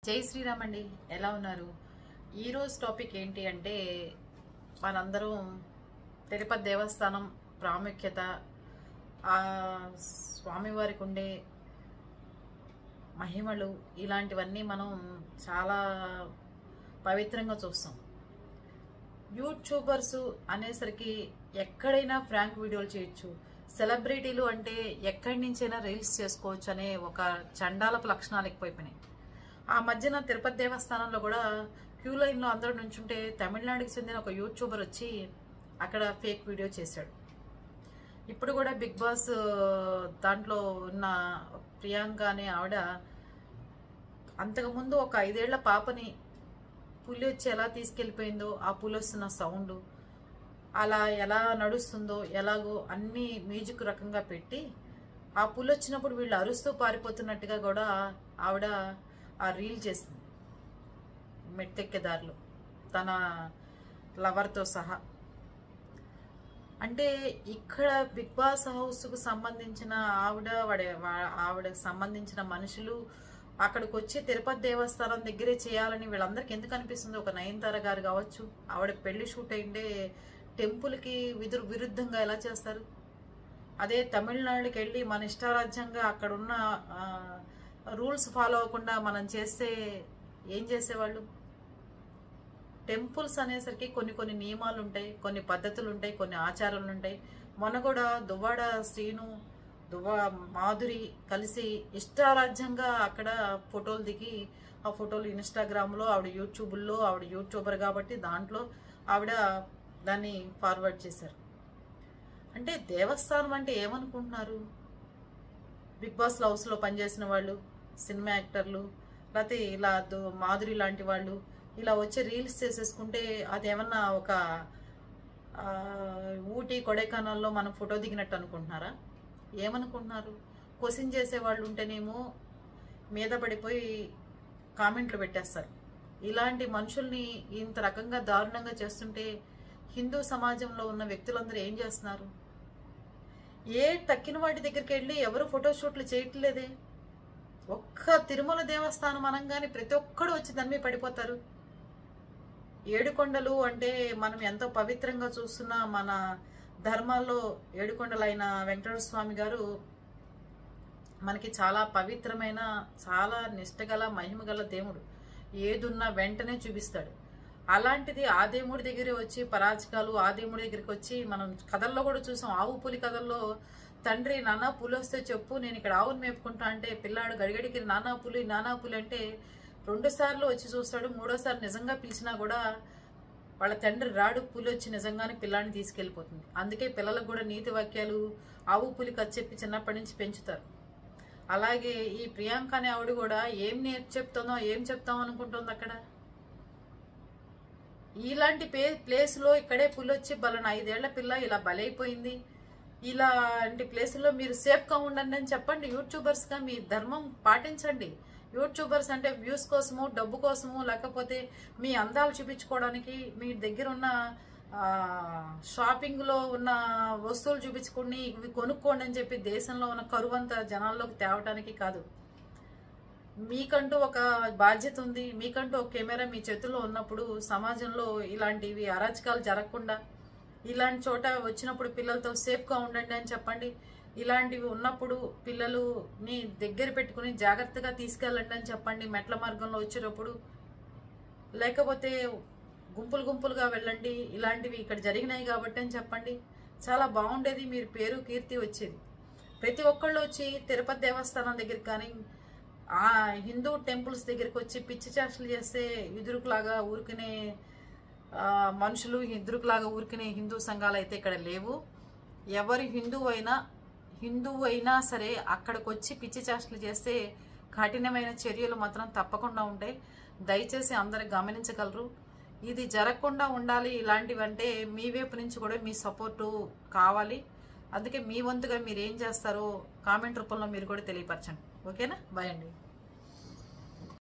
జై శ్రీరామ్ అండి. ఎలా ఉన్నారు? ఈరోజు టాపిక్ ఏంటి అంటే మనందరం తిరుపతి దేవస్థానం ప్రాముఖ్యత, ఆ స్వామివారికి ఉండే మహిమలు, ఇలాంటివన్నీ మనం చాలా పవిత్రంగా చూస్తాం. యూట్యూబర్స్ అనేసరికి ఎక్కడైనా ఫ్రాంక్ వీడియోలు చేయొచ్చు, సెలబ్రిటీలు అంటే ఎక్కడి నుంచైనా రీల్స్ చేసుకోవచ్చు అనే ఒక చండాలపు లక్షణాలు ఎక్కువైపోయినాయి. ఆ మధ్యన తిరుపతి దేవస్థానంలో కూడా క్యూ లైన్లో అందరూ నుంచుంటే తమిళనాడుకి చెందిన ఒక యూట్యూబర్ వచ్చి అక్కడ ఫేక్ వీడియో చేశాడు. ఇప్పుడు కూడా బిగ్ బాస్ దాంట్లో ఉన్న ప్రియాంక అనే ఆవిడ అంతకుముందు ఒక 5 ఏళ్ల పాపని పులి వచ్చి ఎలా తీసుకెళ్ళిపోయిందో, ఆ పులి వస్తున్న సౌండ్, అలా ఎలా నడుస్తుందో ఎలాగో అన్ని మ్యూజిక్ రకంగా పెట్టి ఆ పులి వచ్చినప్పుడు వీళ్ళు అరుస్తూ పారిపోతున్నట్టుగా కూడా ఆవిడ ఆ రీల్ చేసింది మెట్టెక్కేదారులు తన లవర్తో సహా. అంటే ఇక్కడ బిగ్ బాస్ హౌస్కు సంబంధించిన ఆవిడకు సంబంధించిన మనుషులు అక్కడికి వచ్చి తిరుపతి దేవస్థానం దగ్గరే చేయాలని వీళ్ళందరికీ ఎందుకు అనిపిస్తుంది? ఒక నయనతార గారు కావచ్చు, ఆవిడ పెళ్లి షూట్ అయిండే టెంపుల్కి విరుద్ధంగా ఎలా చేస్తారు? అదే తమిళనాడుకి వెళ్ళి మన ఇష్టారాజ్యంగా అక్కడున్న రూల్స్ ఫాలో అవ్వకుండా మనం చేస్తే ఏం చేసేవాళ్ళు? టెంపుల్స్ అనేసరికి కొన్ని నియమాలు ఉంటాయి, కొన్ని పద్ధతులు ఉంటాయి, కొన్ని ఆచారాలు ఉంటాయి. మొన్న కూడా దువ్వాడ శ్రీను, మాధురి కలిసి ఇష్టారాజ్యంగా అక్కడ ఫోటోలు దిగి ఆ ఫోటోలు ఇన్స్టాగ్రామ్లో, ఆవిడ యూట్యూబ్లో, ఆవిడ యూట్యూబర్ కాబట్టి దాంట్లో ఆవిడ దాన్ని ఫార్వర్డ్ చేశారు. అంటే దేవస్థానం అంటే ఏమనుకుంటున్నారు? బిగ్ బాస్ హౌస్లో పనిచేసిన వాళ్ళు, సినిమా యాక్టర్లు, లేకపోతే ఇలా మాధురి లాంటి వాళ్ళు ఇలా వచ్చి రీల్స్ చేసేసుకుంటే అదేమన్నా ఒక ఊటీ కొడైకెనాల్లో మనం ఫోటో దిగినట్టు అనుకుంటున్నారా? ఏమనుకుంటున్నారు? క్వశ్చన్ చేసేవాళ్ళు ఉంటేనేమో మీద పడిపోయి కామెంట్లు పెట్టేస్తారు. ఇలాంటి మనుషుల్ని ఇంత రకంగా దారుణంగా చేస్తుంటే హిందూ సమాజంలో ఉన్న వ్యక్తులందరూ ఏం చేస్తున్నారు? ఏ తక్కిన వాటి దగ్గరికి వెళ్ళి ఎవరు ఫోటోషూట్లు చేయట్లేదే. ఒక్క తిరుమల దేవస్థానం అనగానే ప్రతి ఒక్కడు వచ్చి దాని మీద పడిపోతారు. ఏడుకొండలు అంటే మనం ఎంతో పవిత్రంగా చూస్తున్న మన ధర్మాల్లో ఏడుకొండలైన వెంకటేశ్వర స్వామి గారు మనకి చాలా పవిత్రమైన, చాలా నిష్టగల, మహిమగల దేవుడు. ఏదున్నా వెంటనే చూపిస్తాడు. అలాంటిది ఆ దేవుడి దగ్గరే వచ్చి పరాజకాలు, ఆ దేవుడి దగ్గరికి వచ్చి మనం కథల్లో కూడా చూసాం. ఆవు పులి కథల్లో తండ్రి నాన్న పులి వస్తే చెప్పు, నేను ఇక్కడ ఆవును మేపుకుంటా అంటే పిల్లాడు గడిగడికి నానా పులి అంటే 2 సార్లు వచ్చి చూస్తాడు. 3వ సారి నిజంగా పిలిచినా కూడా వాళ్ళ తండ్రి రాడు, పులి వచ్చి నిజంగానే పిల్లాడిని తీసుకెళ్ళిపోతుంది. అందుకే పిల్లలకు కూడా నీతి వాక్యాలు, ఆవు పులి కథ చెప్పి చిన్నప్పటి నుంచి పెంచుతారు. అలాగే ఈ ప్రియాంక అనే ఆవిడ కూడా ఏం చెప్తుందో, ఏం చెప్తాం అనుకుంటుంది అక్కడ. ఇలాంటి ప్లేస్లో ఇక్కడే పులి వచ్చి బలన 5 ఏళ్ల పిల్ల ఇలా బలైపోయింది. ఇలాంటి ప్లేసుల్లో మీరు సేఫ్గా ఉండండి అని చెప్పండి. యూట్యూబర్స్గా మీ ధర్మం పాటించండి. యూట్యూబర్స్ అంటే వ్యూస్ కోసము, డబ్బు కోసము, లేకపోతే మీ అందాలు చూపించుకోవడానికి, మీ దగ్గర ఉన్న షాపింగ్లో ఉన్న వస్తువులు చూపించుకోండి, ఇవి కొనుక్కోండి అని చెప్పి దేశంలో ఉన్న కరువంతా జనాల్లోకి తేవటానికి కాదు. మీకంటూ ఒక బాధ్యత ఉంది. మీకంటూ ఒక కెమెరా మీ చేతుల్లో ఉన్నప్పుడు సమాజంలో ఇలాంటివి అరాచకాలు జరగకుండా, ఇలాంటి చోట వచ్చినప్పుడు పిల్లలతో సేఫ్గా ఉండండి అని చెప్పండి. ఇలాంటివి ఉన్నప్పుడు పిల్లలుని దగ్గర పెట్టుకుని జాగ్రత్తగా తీసుకెళ్ళండి అని చెప్పండి. మెట్ల మార్గంలో వచ్చేటప్పుడు, లేకపోతే గుంపులుగా వెళ్ళండి, ఇలాంటివి ఇక్కడ జరిగినాయి కాబట్టి అని చెప్పండి. చాలా బాగుండేది, మీరు పేరు కీర్తి వచ్చేది. ప్రతి ఒక్కళ్ళు వచ్చి తిరుపతి దేవస్థానం దగ్గరికి కానీ ఆ హిందూ టెంపుల్స్ దగ్గరికి వచ్చి పిచ్చి చేష్టలు చేస్తే ఎదురుకులాగా ఊరుకునే మనుషులు, ఎదురుకులాగా ఊరుకునే హిందూ సంఘాలు అయితే ఇక్కడ లేవు. ఎవరు హిందువు అయినా సరే అక్కడికి వచ్చి పిచ్చి చేష్టలు చేస్తే కఠినమైన చర్యలు మాత్రం తప్పకుండా ఉంటాయి. దయచేసి అందరూ గమనించగలరు. ఇది జరగకుండా ఉండాలి. ఇలాంటివంటే మీ వైపు నుంచి కూడా మీ సపోర్టు కావాలి. అందుకే మీ వంతుగా మీరు ఏం చేస్తారో కామెంట్ రూపంలో మీరు కూడా తెలియపరచండి. ఓకేనా? బాయ్ అండి.